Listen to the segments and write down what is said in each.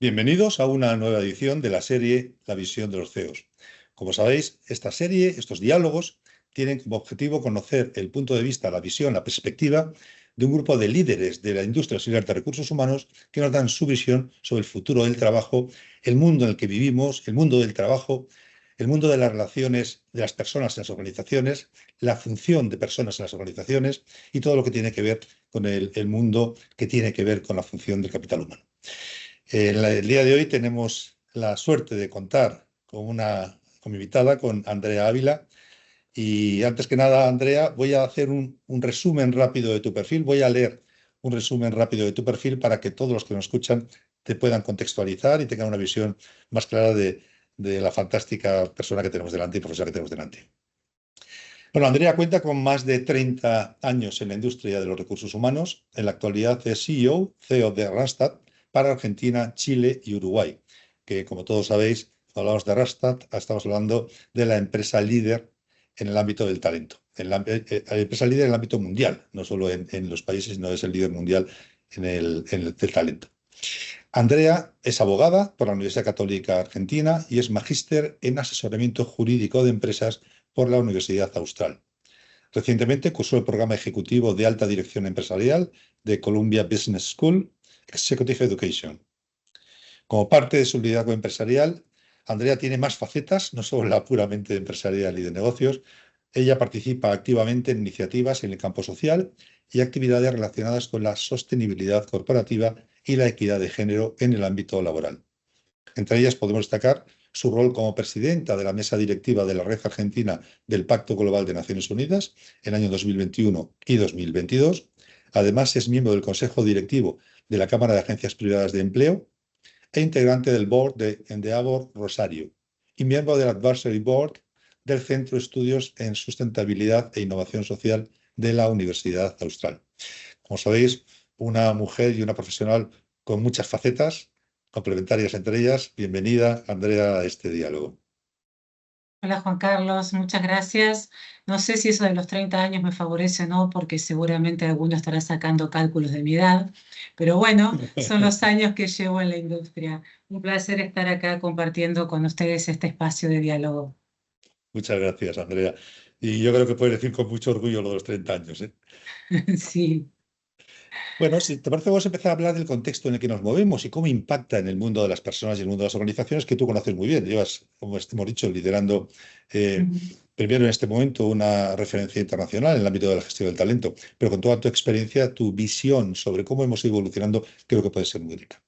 Bienvenidos a una nueva edición de la serie La visión de los CEOs. Como sabéis, esta serie, estos diálogos, tienen como objetivo conocer el punto de vista, la visión, la perspectiva de un grupo de líderes de la industria auxiliar de recursos humanos que nos dan su visión sobre el futuro del trabajo, el mundo en el que vivimos, el mundo del trabajo, el mundo de las relaciones de las personas en las organizaciones, la función de personas en las organizaciones y todo lo que tiene que ver con el mundo que tiene que ver con la función del capital humano. El día de hoy tenemos la suerte de contar con mi invitada, con Andrea Ávila. Y antes que nada, Andrea, voy a hacer un resumen rápido de tu perfil. Voy a leer un resumen rápido de tu perfil para que todos los que nos escuchan te puedan contextualizar y tengan una visión más clara de la fantástica persona que tenemos delante y profesora que tenemos delante. Bueno, Andrea cuenta con más de 30 años en la industria de los recursos humanos. En la actualidad es CEO de Randstad para Argentina, Chile y Uruguay, que como todos sabéis, cuando hablamos de Randstad, estamos hablando de la empresa líder en el ámbito del talento. La empresa líder en el ámbito mundial, no solo en los países, sino es el líder mundial del talento. Andrea es abogada por la Universidad Católica Argentina y es magíster en asesoramiento jurídico de empresas por la Universidad Austral. Recientemente cursó el programa ejecutivo de alta dirección empresarial de Columbia Business School, Executive Education. Como parte de su liderazgo empresarial, Andrea tiene más facetas, no solo la puramente empresarial y de negocios. Ella participa activamente en iniciativas en el campo social y actividades relacionadas con la sostenibilidad corporativa y la equidad de género en el ámbito laboral. Entre ellas podemos destacar su rol como presidenta de la mesa directiva de la Red Argentina del Pacto Global de Naciones Unidas en el año 2021 y 2022. Además, es miembro del Consejo Directivo de la Cámara de Agencias Privadas de Empleo e integrante del Board de Endeavor Rosario y miembro del Advisory Board del Centro de Estudios en Sustentabilidad e Innovación Social de la Universidad Austral. Como sabéis, una mujer y una profesional con muchas facetas, complementarias entre ellas. Bienvenida, Andrea, a este diálogo. Hola Juan Carlos, muchas gracias. No sé si eso de los 30 años me favorece o no, porque seguramente alguno estará sacando cálculos de mi edad, pero bueno, son los años que llevo en la industria. Un placer estar acá compartiendo con ustedes este espacio de diálogo. Muchas gracias, Andrea. Y yo creo que puedes decir con mucho orgullo lo de los 30 años, ¿eh? Sí. Bueno, si te parece, vamos a empezar a hablar del contexto en el que nos movemos y cómo impacta en el mundo de las personas y el mundo de las organizaciones que tú conoces muy bien. Llevas, como hemos dicho, liderando Ujú. primero en este momento una referencia internacional en el ámbito de la gestión del talento, pero con toda tu experiencia, tu visión sobre cómo hemos ido evolucionando, creo que puede ser muy rica.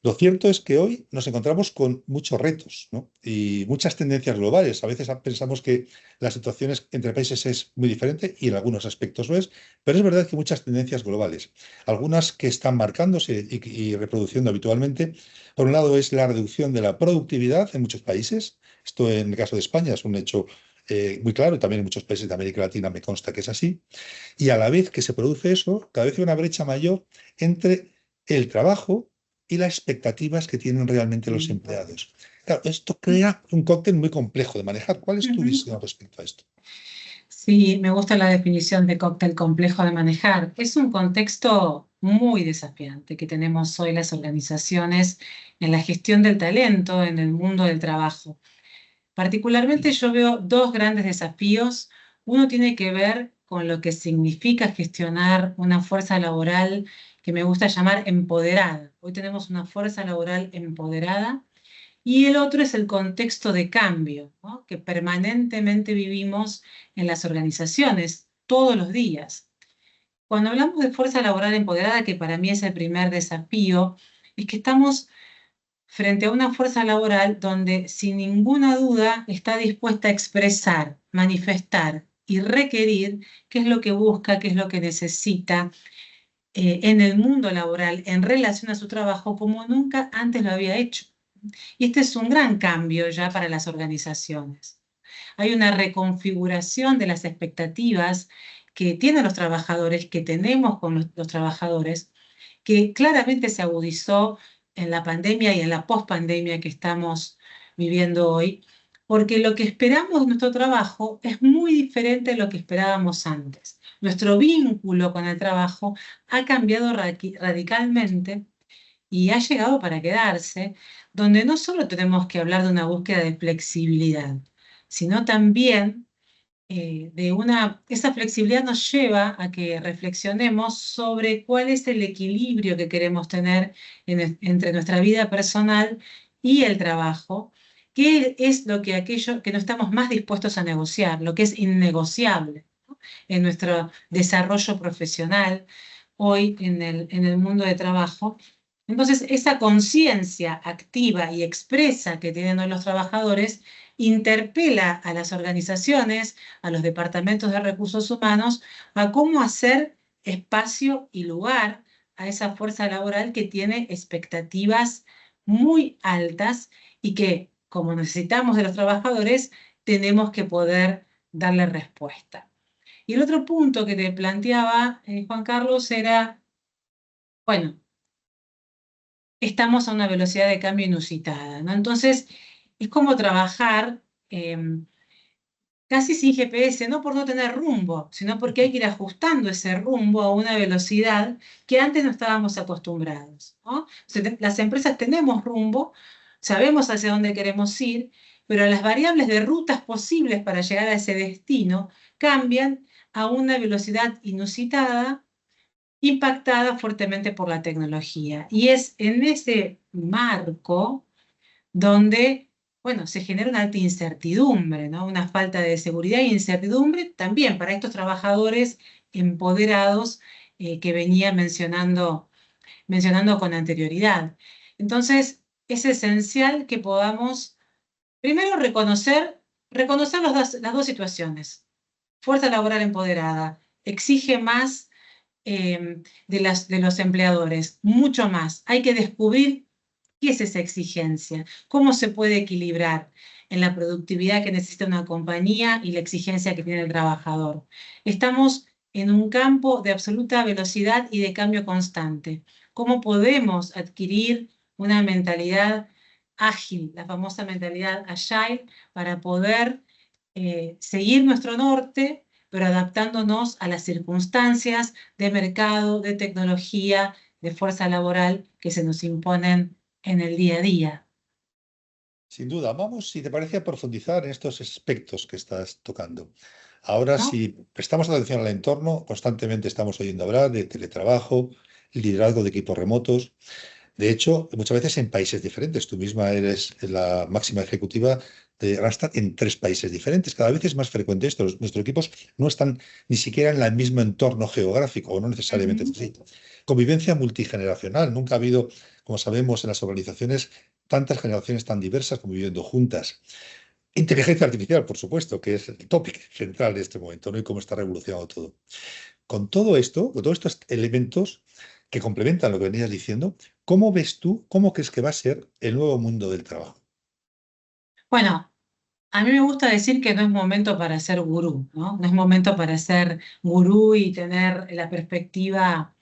Lo cierto es que hoy nos encontramos con muchos retos, ¿no? Y muchas tendencias globales. A veces pensamos que las situaciones entre países es muy diferente y en algunos aspectos lo es, pero es verdad que muchas tendencias globales. Algunas que están marcándose y reproduciendo habitualmente. Por un lado es la reducción de la productividad en muchos países. Esto en el caso de España es un hecho muy claro y también en muchos países de América Latina me consta que es así. Y a la vez que se produce eso, cada vez hay una brecha mayor entre el trabajo y las expectativas que tienen realmente los empleados. Claro, esto crea un cóctel muy complejo de manejar. ¿Cuál es tu Ujú. visión respecto a esto? Sí, me gusta la definición de cóctel complejo de manejar. Es un contexto muy desafiante que tenemos hoy las organizaciones en la gestión del talento, en el mundo del trabajo. Particularmente yo veo dos grandes desafíos. Uno tiene que ver con lo que significa gestionar una fuerza laboral que me gusta llamar empoderada. Hoy tenemos una fuerza laboral empoderada y el otro es el contexto de cambio, ¿no?, que permanentemente vivimos en las organizaciones todos los días. Cuando hablamos de fuerza laboral empoderada, que para mí es el primer desafío, es que estamos frente a una fuerza laboral donde sin ninguna duda está dispuesta a expresar, manifestar y requerir qué es lo que busca, qué es lo que necesita en el mundo laboral en relación a su trabajo como nunca antes lo había hecho. Y este es un gran cambio ya para las organizaciones. Hay una reconfiguración de las expectativas que tienen los trabajadores, que tenemos con los trabajadores, que claramente se agudizó en la pandemia y en la pospandemia que estamos viviendo hoy, porque lo que esperamos de nuestro trabajo es muy diferente de lo que esperábamos antes. Nuestro vínculo con el trabajo ha cambiado radicalmente y ha llegado para quedarse, donde no solo tenemos que hablar de una búsqueda de flexibilidad, sino también esa flexibilidad nos lleva a que reflexionemos sobre cuál es el equilibrio que queremos tener entre nuestra vida personal y el trabajo, qué es aquello que no estamos más dispuestos a negociar, lo que es innegociable, ¿no? En nuestro desarrollo profesional, hoy en el mundo de trabajo. Entonces, esa conciencia activa y expresa que tienen hoy los trabajadores interpela a las organizaciones, a los departamentos de recursos humanos, a cómo hacer espacio y lugar a esa fuerza laboral que tiene expectativas muy altas y que, como necesitamos de los trabajadores, tenemos que poder darle respuesta. Y el otro punto que te planteaba, Juan Carlos, era, bueno, estamos a una velocidad de cambio inusitada, ¿no? Entonces, es como trabajar casi sin GPS, no por no tener rumbo, sino porque hay que ir ajustando ese rumbo a una velocidad que antes no estábamos acostumbrados, ¿no? O sea, las empresas tenemos rumbo, sabemos hacia dónde queremos ir, pero las variables de rutas posibles para llegar a ese destino cambian a una velocidad inusitada, impactada fuertemente por la tecnología. Y es en ese marco donde, bueno, se genera una alta incertidumbre, ¿no? Una falta de seguridad e incertidumbre también para estos trabajadores empoderados que venía mencionando con anterioridad. Entonces, es esencial que podamos, primero, reconocer las dos situaciones. Fuerza laboral empoderada exige más de los empleadores, mucho más. Hay que descubrir qué es esa exigencia, cómo se puede equilibrar en la productividad que necesita una compañía y la exigencia que tiene el trabajador. Estamos en un campo de absoluta velocidad y de cambio constante. ¿Cómo podemos adquirir una mentalidad ágil, la famosa mentalidad agile, para poder seguir nuestro norte, pero adaptándonos a las circunstancias de mercado, de tecnología, de fuerza laboral que se nos imponen en el día a día? Sin duda, vamos, si te parece, a profundizar en estos aspectos que estás tocando. Ahora, ¿No? si prestamos atención al entorno, constantemente estamos oyendo hablar de teletrabajo, liderazgo de equipos remotos. De hecho, muchas veces en países diferentes. Tú misma eres la máxima ejecutiva de Randstad en 3 países diferentes. Cada vez es más frecuente esto. Nuestros equipos no están ni siquiera en el mismo entorno geográfico, o no necesariamente Ujú. así. Convivencia multigeneracional. Nunca ha habido, como sabemos, en las organizaciones tantas generaciones tan diversas conviviendo juntas. Inteligencia artificial, por supuesto, que es el tópico central de este momento, ¿no? Y cómo está revolucionando todo. Con todos estos elementos que complementan lo que venías diciendo, ¿cómo ves tú, cómo crees que va a ser el nuevo mundo del trabajo? Bueno, a mí me gusta decir que no es momento para ser gurú, ¿no? No es momento para ser gurú y tener la perspectiva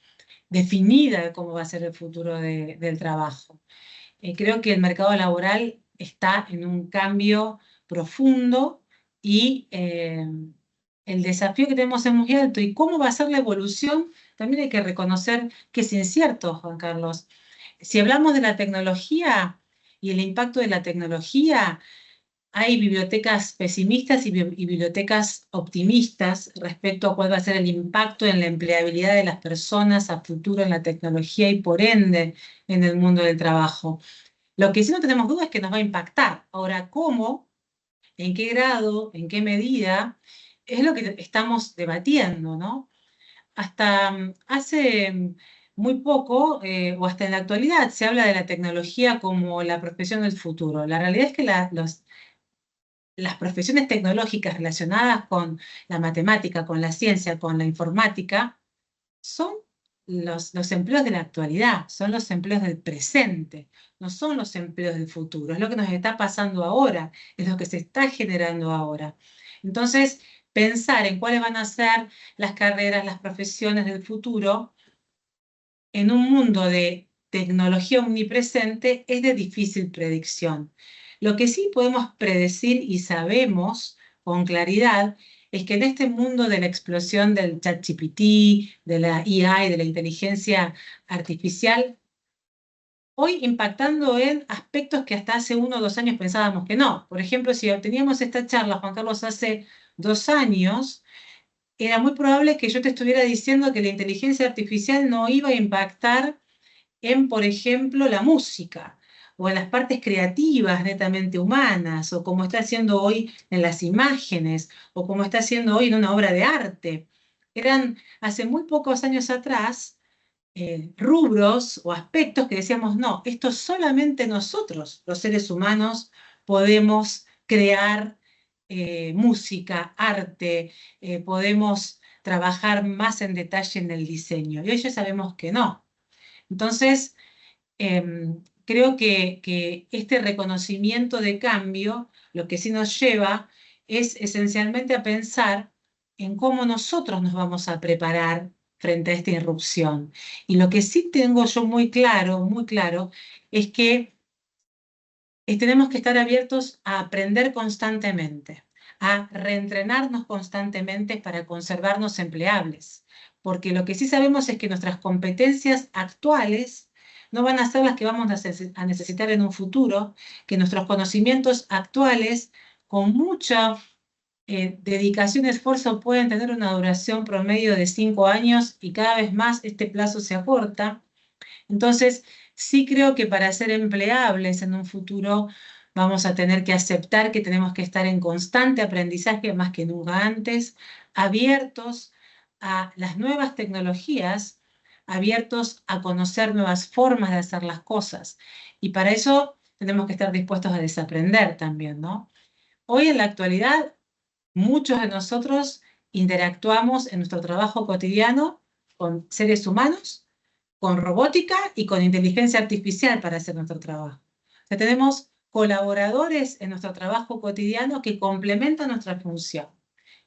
definida de cómo va a ser el futuro del trabajo. Creo que el mercado laboral está en un cambio profundo y el desafío que tenemos es muy alto. ¿Y cómo va a ser la evolución? También hay que reconocer que es incierto, Juan Carlos. Si hablamos de la tecnología y el impacto de la tecnología, hay bibliotecas pesimistas y bibliotecas optimistas respecto a cuál va a ser el impacto en la empleabilidad de las personas a futuro en la tecnología y por ende en el mundo del trabajo. Lo que sí no tenemos duda es que nos va a impactar. Ahora, ¿cómo? ¿En qué grado? ¿En qué medida? Es lo que estamos debatiendo, ¿no? Hasta hace muy poco, o hasta en la actualidad, se habla de la tecnología como la profesión del futuro. La realidad es que las profesiones tecnológicas relacionadas con la matemática, con la ciencia, con la informática, son los empleos de la actualidad, son los empleos del presente, no son los empleos del futuro. Es lo que nos está pasando ahora, es lo que se está generando ahora. Entonces, pensar en cuáles van a ser las carreras, las profesiones del futuro en un mundo de tecnología omnipresente es de difícil predicción. Lo que sí podemos predecir y sabemos con claridad es que en este mundo de la explosión del ChatGPT, de la IA y de la inteligencia artificial, hoy impactando en aspectos que hasta hace 1 o 2 años pensábamos que no. Por ejemplo, si teníamos esta charla, Juan Carlos, hace 2 años, era muy probable que yo te estuviera diciendo que la inteligencia artificial no iba a impactar en, por ejemplo, la música o en las partes creativas netamente humanas, o como está haciendo hoy en las imágenes, o como está haciendo hoy en una obra de arte. Eran hace muy pocos años atrás rubros o aspectos que decíamos, no, esto solamente nosotros, los seres humanos, podemos crear música, arte, podemos trabajar más en detalle en el diseño. Y hoy ya sabemos que no. Entonces, creo que este reconocimiento de cambio, lo que sí nos lleva es esencialmente a pensar en cómo nosotros nos vamos a preparar frente a esta irrupción. Y lo que sí tengo yo muy claro, es que tenemos que estar abiertos a aprender constantemente, a reentrenarnos constantemente para conservarnos empleables. Porque lo que sí sabemos es que nuestras competencias actuales no van a ser las que vamos a necesitar en un futuro, que nuestros conocimientos actuales, con mucha dedicación y esfuerzo, pueden tener una duración promedio de 5 años y cada vez más este plazo se acorta. Entonces, sí creo que para ser empleables en un futuro vamos a tener que aceptar que tenemos que estar en constante aprendizaje más que nunca antes, abiertos a las nuevas tecnologías, abiertos a conocer nuevas formas de hacer las cosas. Y para eso tenemos que estar dispuestos a desaprender también, ¿no? Hoy en la actualidad, muchos de nosotros interactuamos en nuestro trabajo cotidiano con seres humanos, con robótica y con inteligencia artificial para hacer nuestro trabajo. O sea, tenemos colaboradores en nuestro trabajo cotidiano que complementan nuestra función.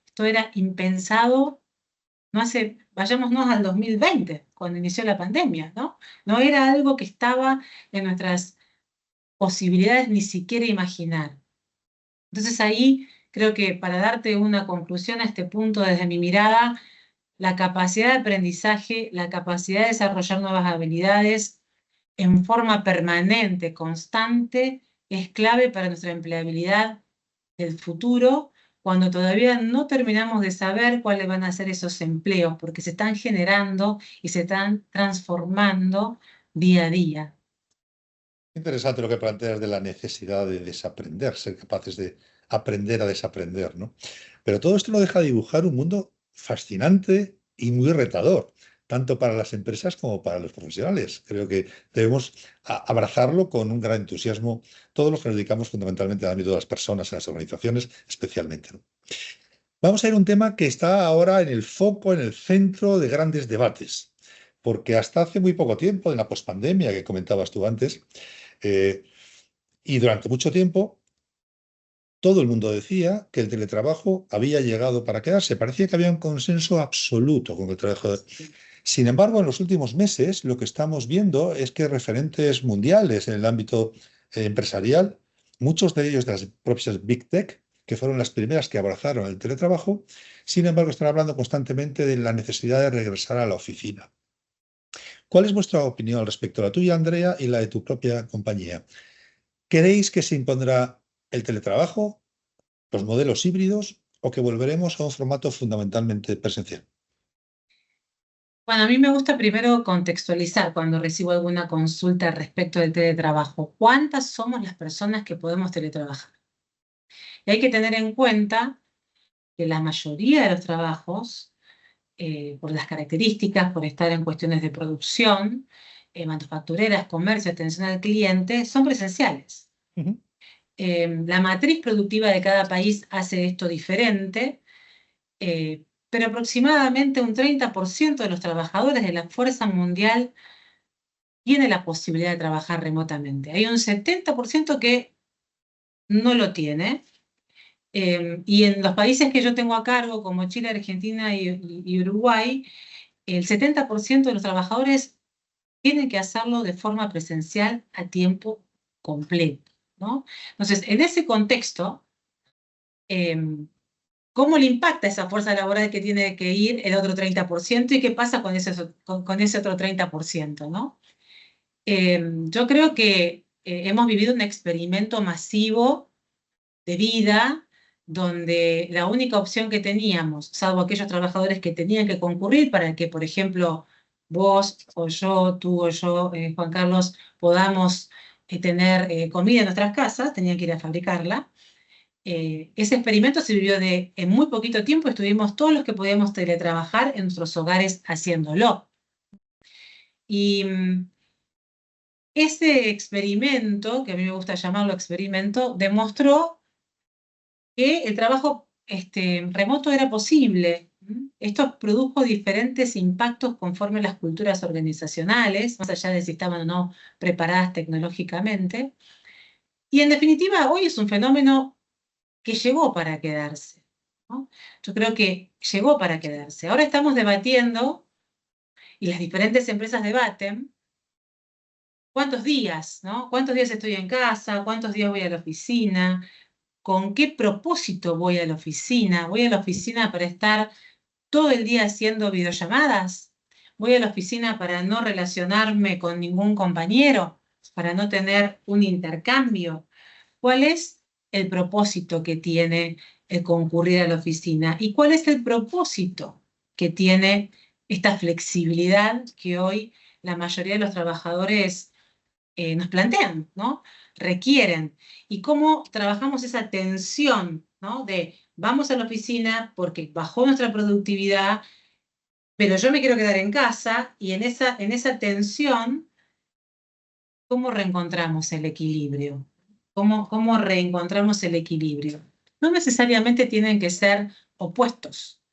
Esto era impensado, no hace, vayámonos al 2020, cuando inició la pandemia, ¿no? No era algo que estaba en nuestras posibilidades ni siquiera imaginar. Entonces ahí creo que para darte una conclusión a este punto desde mi mirada, la capacidad de aprendizaje, la capacidad de desarrollar nuevas habilidades en forma permanente, constante, es clave para nuestra empleabilidad del futuro, cuando todavía no terminamos de saber cuáles van a ser esos empleos, porque se están generando y se están transformando día a día. Interesante lo que planteas de la necesidad de desaprender, ser capaces de aprender a desaprender, ¿no? Pero todo esto no deja de dibujar un mundo fascinante y muy retador, tanto para las empresas como para los profesionales. Creo que debemos abrazarlo con un gran entusiasmo, todos los que nos dedicamos fundamentalmente al ámbito de las personas, en las organizaciones especialmente, ¿no? Vamos a ir a un tema que está ahora en el foco, en el centro de grandes debates, porque hasta hace muy poco tiempo, en la pospandemia que comentabas tú antes, eh, y durante mucho tiempo, todo el mundo decía que el teletrabajo había llegado para quedarse. Parecía que había un consenso absoluto con el trabajo. Sin embargo, en los últimos meses, lo que estamos viendo es que referentes mundiales en el ámbito empresarial, muchos de ellos de las propias Big Tech, que fueron las primeras que abrazaron el teletrabajo, sin embargo, están hablando constantemente de la necesidad de regresar a la oficina. ¿Cuál es vuestra opinión al respecto? La tuya, Andrea, y la de tu propia compañía. ¿Creéis que se impondrá el teletrabajo, los modelos híbridos o que volveremos a un formato fundamentalmente presencial? Bueno, a mí me gusta primero contextualizar cuando recibo alguna consulta respecto del teletrabajo. ¿Cuántas somos las personas que podemos teletrabajar? Y hay que tener en cuenta que la mayoría de los trabajos, por las características, por estar en cuestiones de producción, manufactureras, comercio, atención al cliente, son presenciales. Ujú. La matriz productiva de cada país hace esto diferente, pero aproximadamente un 30% de los trabajadores de la fuerza mundial tiene la posibilidad de trabajar remotamente. Hay un 70% que no lo tiene. Y en los países que yo tengo a cargo, como Chile, Argentina y Uruguay, el 70% de los trabajadores tienen que hacerlo de forma presencial a tiempo completo, ¿no? Entonces, en ese contexto, ¿cómo le impacta esa fuerza laboral que tiene que ir el otro 30% y qué pasa con ese otro 30%, ¿no? Yo creo que hemos vivido un experimento masivo de vida donde la única opción que teníamos, salvo aquellos trabajadores que tenían que concurrir para que, por ejemplo, vos o yo, tú o yo, Juan Carlos, podamos tener comida en nuestras casas, tenían que ir a fabricarla. Ese experimento se vivió en muy poquito tiempo, estuvimos todos los que podíamos teletrabajar en nuestros hogares haciéndolo. Y ese experimento, que a mí me gusta llamarlo experimento, demostró que el trabajo remoto era posible. Esto produjo diferentes impactos conforme a las culturas organizacionales, más allá de si estaban o no preparadas tecnológicamente. Y en definitiva, hoy es un fenómeno que llegó para quedarse, ¿no? Yo creo que llegó para quedarse. Ahora estamos debatiendo, y las diferentes empresas debaten, cuántos días, ¿no? ¿Cuántos días estoy en casa? ¿Cuántos días voy a la oficina? ¿Con qué propósito voy a la oficina? ¿Voy a la oficina para estar todo el día haciendo videollamadas? ¿Voy a la oficina para no relacionarme con ningún compañero? ¿Para no tener un intercambio? ¿Cuál es el propósito que tiene el concurrir a la oficina? ¿Y cuál es el propósito que tiene esta flexibilidad que hoy la mayoría de los trabajadores nos plantean, ¿no? Requieren. Y cómo trabajamos esa tensión, ¿no? De vamos a la oficina porque bajó nuestra productividad, pero yo me quiero quedar en casa, y en esa tensión, ¿cómo reencontramos el equilibrio? ¿Cómo reencontramos el equilibrio? No necesariamente tienen que ser opuestos.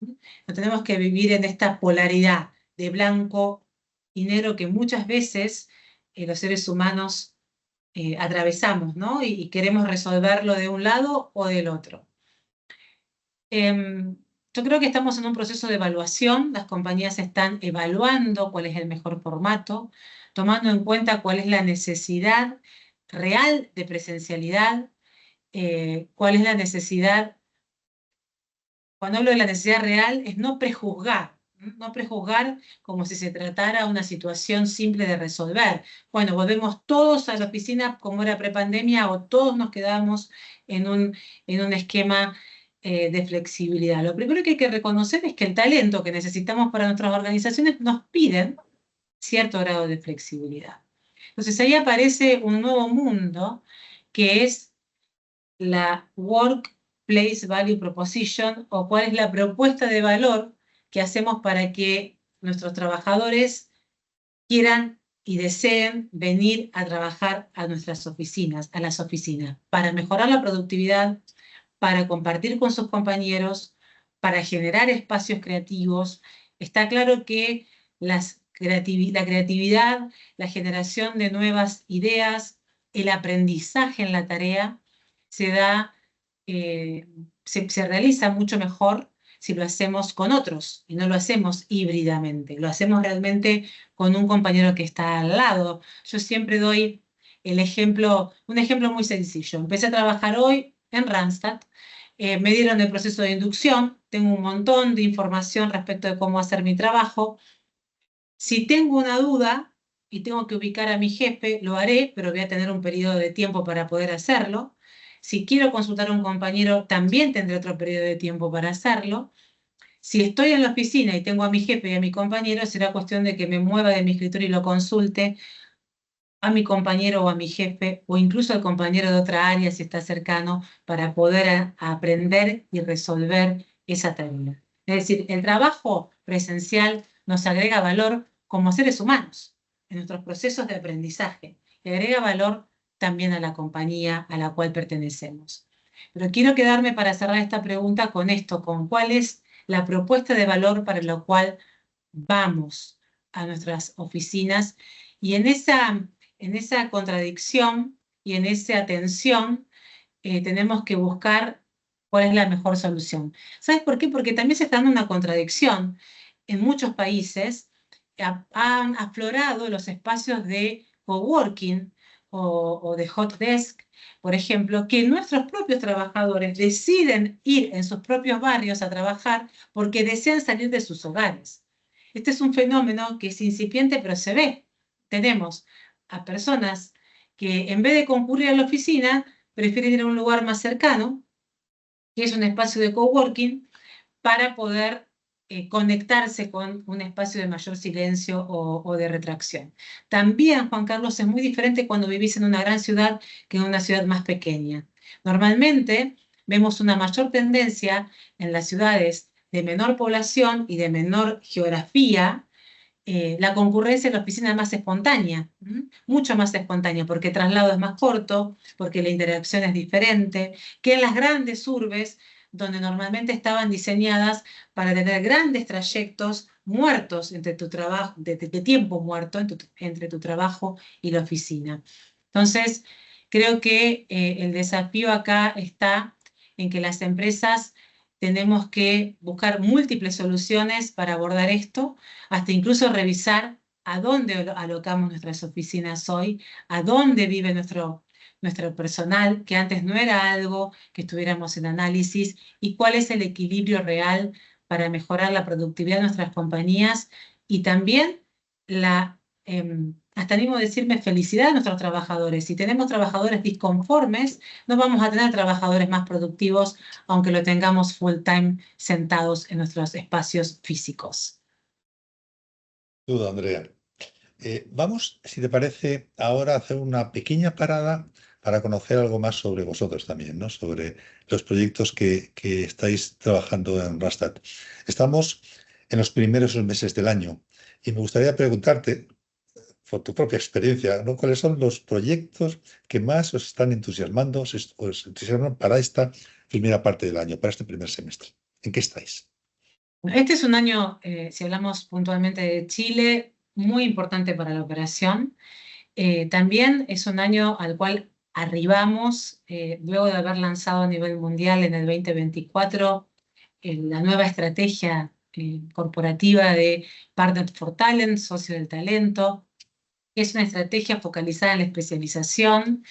No tenemos que vivir en esta polaridad de blanco y negro que muchas veces los seres humanos atravesamos, ¿no? Y queremos resolverlo de un lado o del otro. Yo creo que estamos en un proceso de evaluación. Las compañías están evaluando cuál es el mejor formato, tomando en cuenta cuál es la necesidad real de presencialidad, cuál es la necesidad. Cuando hablo de la necesidad real, es no prejuzgar. No prejuzgar como si se tratara de una situación simple de resolver. Bueno, volvemos todos a la oficina como era prepandemia, o todos nos quedamos en un esquema de flexibilidad. Lo primero que hay que reconocer es que el talento que necesitamos para nuestras organizaciones nos piden cierto grado de flexibilidad. Entonces ahí aparece un nuevo mundo, que es la Workplace Value Proposition, o cuál es la propuesta de valor que hacemos para que nuestros trabajadores quieran y deseen venir a trabajar a nuestras oficinas, a las oficinas, para mejorar la productividad, para compartir con sus compañeros, para generar espacios creativos. Está claro que la creatividad, la generación de nuevas ideas, el aprendizaje en la tarea se realiza mucho mejor si lo hacemos con otros y no lo hacemos híbridamente, lo hacemos realmente con un compañero que está al lado. Yo siempre doy un ejemplo muy sencillo. Empecé a trabajar hoy en Randstad, me dieron el proceso de inducción, tengo un montón de información respecto de cómo hacer mi trabajo. Si tengo una duda y tengo que ubicar a mi jefe, lo haré, pero voy a tener un periodo de tiempo para poder hacerlo. Si quiero consultar a un compañero, también tendré otro periodo de tiempo para hacerlo. Si estoy en la oficina y tengo a mi jefe y a mi compañero, será cuestión de que me mueva de mi escritorio y lo consulte a mi compañero o a mi jefe, o incluso al compañero de otra área si está cercano, para poder aprender y resolver esa tarea. Es decir, el trabajo presencial nos agrega valor como seres humanos en nuestros procesos de aprendizaje, y agrega valor también a la compañía a la cual pertenecemos. Pero quiero quedarme para cerrar esta pregunta con esto, con cuál es la propuesta de valor para la cual vamos a nuestras oficinas, y en esa contradicción y en esa tensión tenemos que buscar cuál es la mejor solución. ¿Sabes por qué? Porque también se está dando una contradicción. En muchos países han aflorado los espacios de coworking o de hot desk, por ejemplo, que nuestros propios trabajadores deciden ir en sus propios barrios a trabajar porque desean salir de sus hogares. Este es un fenómeno que es incipiente, pero se ve. tenemos a personas que en vez de concurrir a la oficina, prefieren ir a un lugar más cercano, que es un espacio de coworking, para poder conectarse con un espacio de mayor silencio o de retracción. También, Juan Carlos, es muy diferente cuando vivís en una gran ciudad que en una ciudad más pequeña. Normalmente vemos una mayor tendencia en las ciudades de menor población y de menor geografía, la concurrencia en la oficina es más espontánea, mucho más espontánea, porque el traslado es más corto, porque la interacción es diferente, que en las grandes urbes, donde normalmente estaban diseñadas para tener grandes trayectos muertos entre tu trabajo, de tiempo muerto entre tu trabajo y la oficina. Entonces, creo que el desafío acá está en que las empresas tenemos que buscar múltiples soluciones para abordar esto, hasta incluso revisar a dónde alocamos nuestras oficinas hoy, a dónde vive nuestro personal, que antes no era algo que estuviéramos en análisis, y cuál es el equilibrio real para mejorar la productividad de nuestras compañías y también hasta animo a decirme felicidad de nuestros trabajadores. Si tenemos trabajadores disconformes, no vamos a tener trabajadores más productivos, aunque lo tengamos full time sentados en nuestros espacios físicos. Duda, Andrea. Vamos, si te parece, ahora a hacer una pequeña parada para conocer algo más sobre vosotros también, ¿no? Sobre los proyectos que estáis trabajando en Randstad. Estamos en los primeros meses del año y me gustaría preguntarte, por tu propia experiencia, ¿no? ¿Cuáles son los proyectos que más os están entusiasmando, os entusiasman para esta primera parte del año, para este primer semestre? ¿En qué estáis? Este es un año, si hablamos puntualmente de Chile, muy importante para la operación. También es un año al cual arribamos, luego de haber lanzado a nivel mundial en el 2024 la nueva estrategia corporativa de Partner for Talent, socio del talento. Es una estrategia focalizada en la especialización,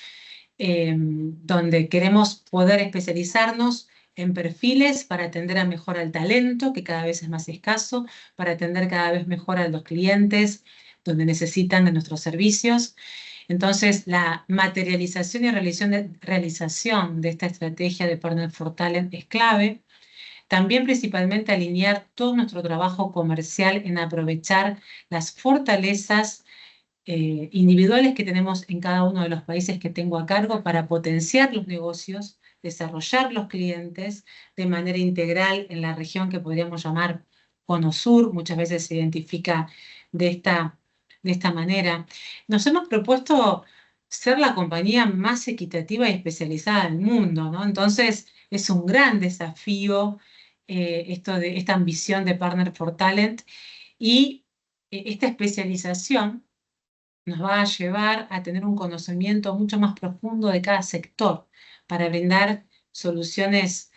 donde queremos poder especializarnos en perfiles para atender a mejor al talento, que cada vez es más escaso, para atender cada vez mejor a los clientes, donde necesitan de nuestros servicios. Entonces, la materialización y realización de esta estrategia de Partner for Talent es clave. También principalmente alinear todo nuestro trabajo comercial en aprovechar las fortalezas individuales que tenemos en cada uno de los países que tengo a cargo para potenciar los negocios, desarrollar los clientes de manera integral en la región que podríamos llamar Cono Sur, muchas veces se identifica de esta manera. Nos hemos propuesto ser la compañía más equitativa y especializada del mundo, ¿no? Entonces, es un gran desafío esta ambición de Partner for Talent, y esta especialización nos va a llevar a tener un conocimiento mucho más profundo de cada sector para brindar soluciones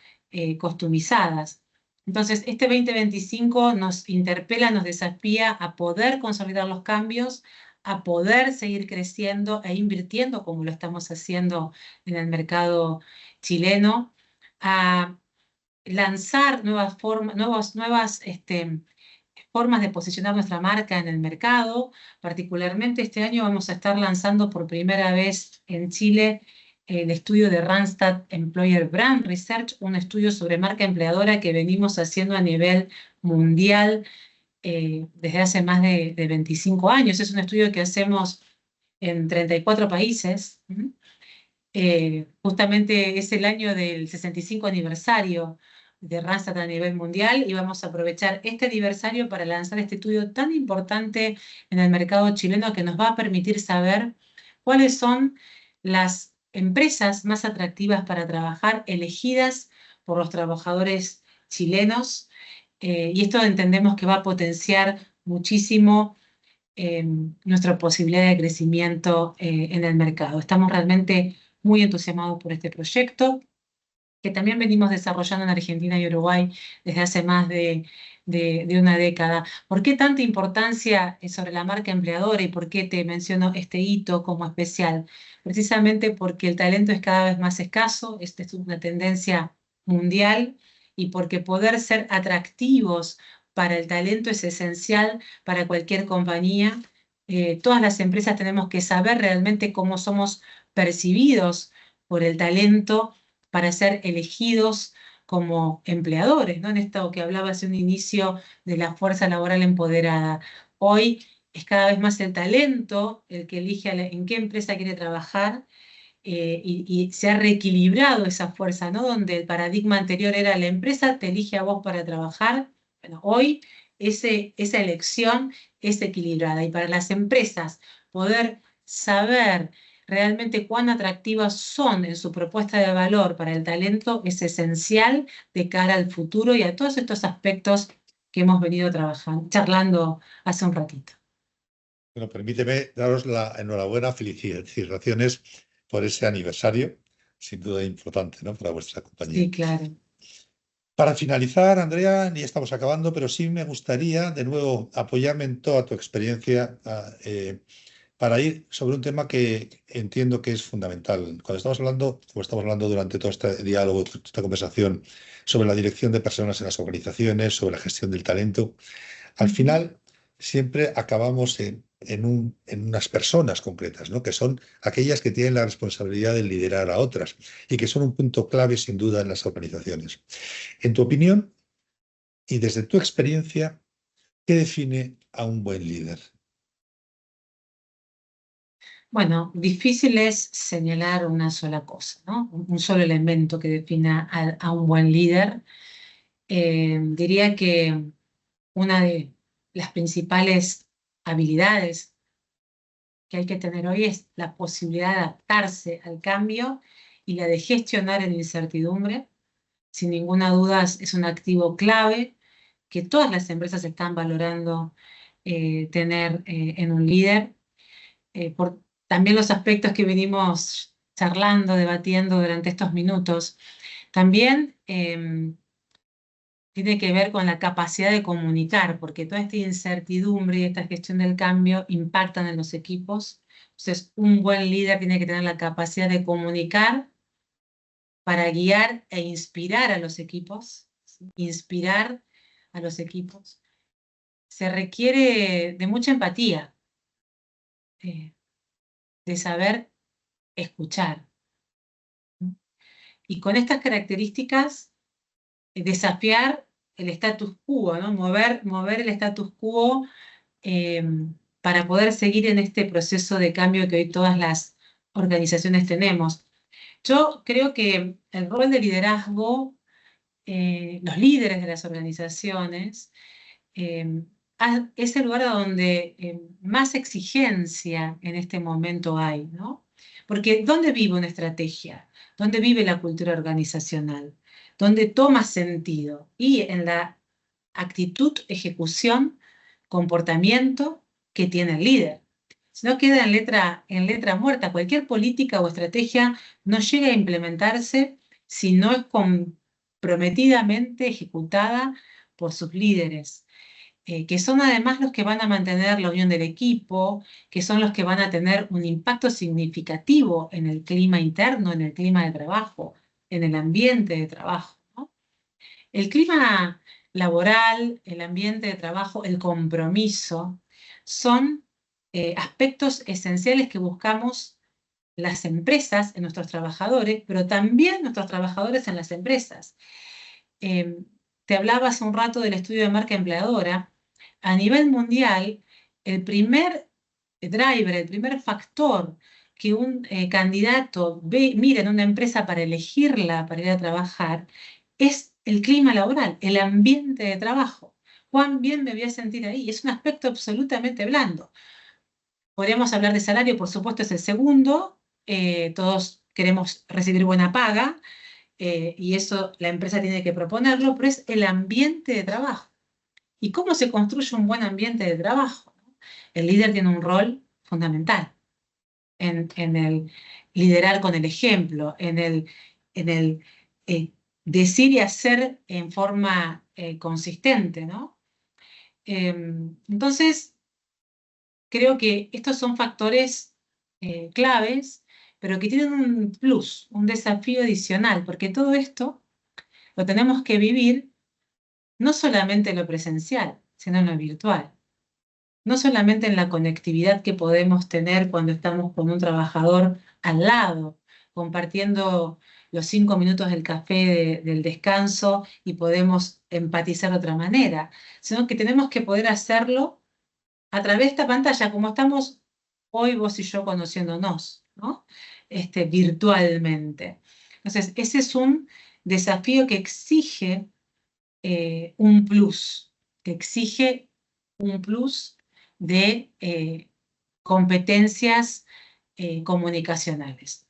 customizadas. Entonces, este 2025 nos interpela, nos desafía a poder consolidar los cambios, a poder seguir creciendo e invirtiendo como lo estamos haciendo en el mercado chileno, a lanzar nuevas formas de posicionar nuestra marca en el mercado. Particularmente este año vamos a estar lanzando por primera vez en Chile el estudio de Randstad Employer Brand Research, un estudio sobre marca empleadora que venimos haciendo a nivel mundial desde hace más de 25 años. Es un estudio que hacemos en 34 países. Justamente es el año del 65 aniversario de Randstad a nivel mundial, y vamos a aprovechar este aniversario para lanzar este estudio tan importante en el mercado chileno, que nos va a permitir saber cuáles son las empresas más atractivas para trabajar, elegidas por los trabajadores chilenos, y esto entendemos que va a potenciar muchísimo nuestra posibilidad de crecimiento en el mercado. Estamos realmente muy entusiasmados por este proyecto, que también venimos desarrollando en Argentina y Uruguay desde hace más de una década. ¿Por qué tanta importancia sobre la marca empleadora y por qué te menciono este hito como especial? Precisamente porque el talento es cada vez más escaso, esta es una tendencia mundial, y porque poder ser atractivos para el talento es esencial para cualquier compañía, Todas las empresas tenemos que saber realmente cómo somos percibidos por el talento para ser elegidos como empleadores, ¿no? En esto que hablaba hace un inicio de la fuerza laboral empoderada. Hoy es cada vez más el talento el que elige en qué empresa quiere trabajar, y se ha reequilibrado esa fuerza, ¿no? Donde el paradigma anterior era la empresa te elige a vos para trabajar. Bueno, hoy esa elección es equilibrada, y para las empresas poder saber realmente cuán atractivas son en su propuesta de valor para el talento es esencial de cara al futuro y a todos estos aspectos que hemos venido trabajando, charlando hace un ratito. Bueno, permíteme daros la enhorabuena, felicitaciones por ese aniversario, sin duda importante, ¿no?, para vuestra compañía. Sí, claro. Para finalizar, Andrea, ya estamos acabando, pero sí me gustaría de nuevo apoyarme en toda tu experiencia para ir sobre un tema que entiendo que es fundamental. Cuando estamos hablando, como estamos hablando durante todo este diálogo, esta conversación, sobre la dirección de personas en las organizaciones, sobre la gestión del talento, al final siempre acabamos en unas personas concretas, ¿no?, que son aquellas que tienen la responsabilidad de liderar a otras y que son un punto clave sin duda en las organizaciones. En tu opinión y desde tu experiencia, ¿qué define a un buen líder? Bueno, difícil es señalar una sola cosa, ¿no? Un solo elemento que defina a un buen líder. Diría que una de las principales habilidades que hay que tener hoy es la posibilidad de adaptarse al cambio y la de gestionar en incertidumbre. Sin ninguna duda es un activo clave que todas las empresas están valorando tener en un líder. Por también los aspectos que venimos charlando, debatiendo durante estos minutos. También tiene que ver con la capacidad de comunicar, porque toda esta incertidumbre y esta gestión del cambio impactan en los equipos. Entonces, un buen líder tiene que tener la capacidad de comunicar para guiar e inspirar a los equipos, ¿sí? Inspirar a los equipos. Se requiere de mucha empatía, de saber escuchar. Y con estas características, desafiar el status quo, ¿no? Mover el status quo eh, para poder seguir en este proceso de cambio que hoy todas las organizaciones tenemos. Yo creo que el rol de liderazgo, los líderes de las organizaciones, es el lugar donde más exigencia en este momento hay, ¿no? Porque ¿dónde vive una estrategia? ¿Dónde vive la cultura organizacional? ¿Dónde toma sentido? Y en la actitud, ejecución, comportamiento que tiene el líder. Si no queda en letra muerta, cualquier política o estrategia no llega a implementarse si no es comprometidamente ejecutada por sus líderes, que son además los que van a mantener la unión del equipo, que son los que van a tener un impacto significativo en el clima interno, en el clima de trabajo, en el ambiente de trabajo, ¿no? El clima laboral, el ambiente de trabajo, el compromiso, son aspectos esenciales que buscamos las empresas en nuestros trabajadores, pero también nuestros trabajadores en las empresas. Te hablaba hace un rato del estudio de marca empleadora. A nivel mundial, el primer driver, el primer factor que un candidato mira en una empresa para elegirla para ir a trabajar es el clima laboral, el ambiente de trabajo. ¿Cuán bien me voy a sentir ahí? Es un aspecto absolutamente blando. Podríamos hablar de salario, por supuesto, es el segundo. Todos queremos recibir buena paga, y eso la empresa tiene que proponerlo, pero es el ambiente de trabajo. ¿Y cómo se construye un buen ambiente de trabajo? El líder tiene un rol fundamental en el liderar con el ejemplo, en el decir y hacer en forma consistente, ¿no? Entonces, creo que estos son factores claves, pero que tienen un plus, un desafío adicional, porque todo esto lo tenemos que vivir no solamente en lo presencial, sino en lo virtual. no solamente en la conectividad que podemos tener cuando estamos con un trabajador al lado, compartiendo los 5 minutos del café del descanso y podemos empatizar de otra manera, sino que tenemos que poder hacerlo a través de esta pantalla, como estamos hoy vos y yo conociéndonos, ¿no? Virtualmente. Entonces, ese es un desafío que exige un plus, que exige un plus de competencias comunicacionales.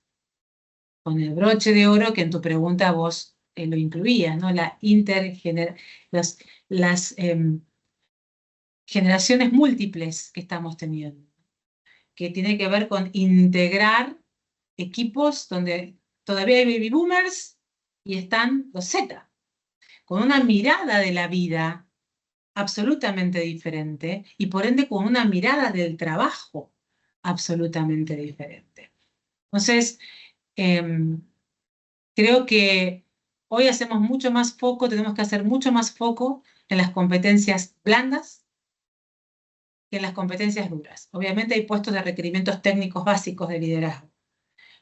Con el broche de oro que en tu pregunta vos lo incluías, ¿no? Las generaciones múltiples que estamos teniendo, que tiene que ver con integrar equipos donde todavía hay baby boomers y están los Z, con una mirada de la vida absolutamente diferente y por ende con una mirada del trabajo absolutamente diferente. Entonces, creo que hoy hacemos mucho más foco, tenemos que hacer mucho más foco en las competencias blandas que en las competencias duras. Obviamente hay puestos de requerimientos técnicos básicos de liderazgo,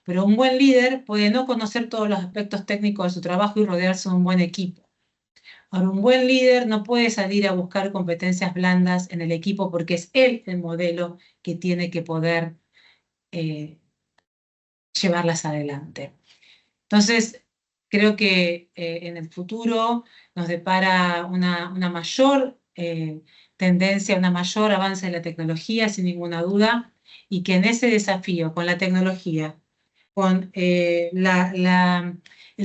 pero un buen líder puede no conocer todos los aspectos técnicos de su trabajo y rodearse de un buen equipo. Ahora, un buen líder no puede salir a buscar competencias blandas en el equipo porque es él el modelo que tiene que poder llevarlas adelante. Entonces, creo que en el futuro nos depara una mayor tendencia, una mayor avance de la tecnología, sin ninguna duda, y que en ese desafío con la tecnología, con el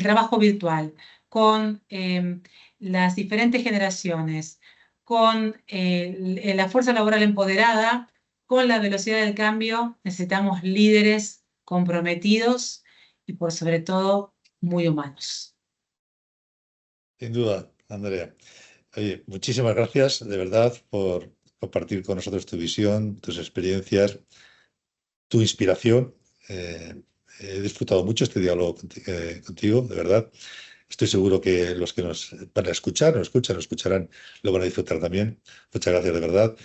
trabajo virtual, con las diferentes generaciones, con la fuerza laboral empoderada, con la velocidad del cambio, necesitamos líderes comprometidos y por sobre todo muy humanos. Sin duda, Andrea. Oye, muchísimas gracias de verdad por compartir con nosotros tu visión, tus experiencias, tu inspiración. He disfrutado mucho este diálogo contigo, de verdad. Estoy seguro que los que nos van a escuchar, nos escucharán, lo van a disfrutar también. Muchas gracias de verdad.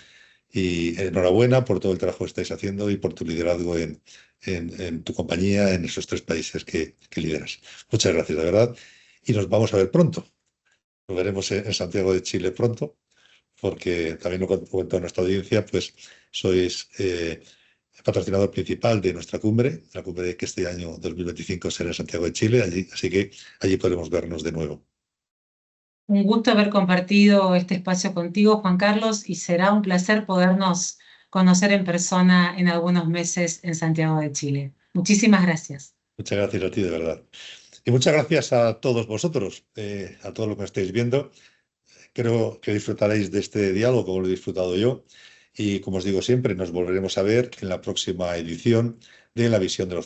Y enhorabuena por todo el trabajo que estáis haciendo y por tu liderazgo en tu compañía, en esos 3 países que lideras. Muchas gracias, de verdad. Y nos vamos a ver pronto. Nos veremos en Santiago de Chile pronto, porque también lo cuento a nuestra audiencia, pues sois patrocinador principal de nuestra cumbre, la cumbre que este año 2025 será en Santiago de Chile, así que allí podremos vernos de nuevo. Un gusto haber compartido este espacio contigo, Juan Carlos, y será un placer podernos conocer en persona en algunos meses en Santiago de Chile. Muchísimas gracias. Muchas gracias a ti, de verdad. Y muchas gracias a todos vosotros, a todos los que me estáis viendo. Creo que disfrutaréis de este diálogo como lo he disfrutado yo. Y como os digo siempre, nos volveremos a ver en la próxima edición de La Visión de los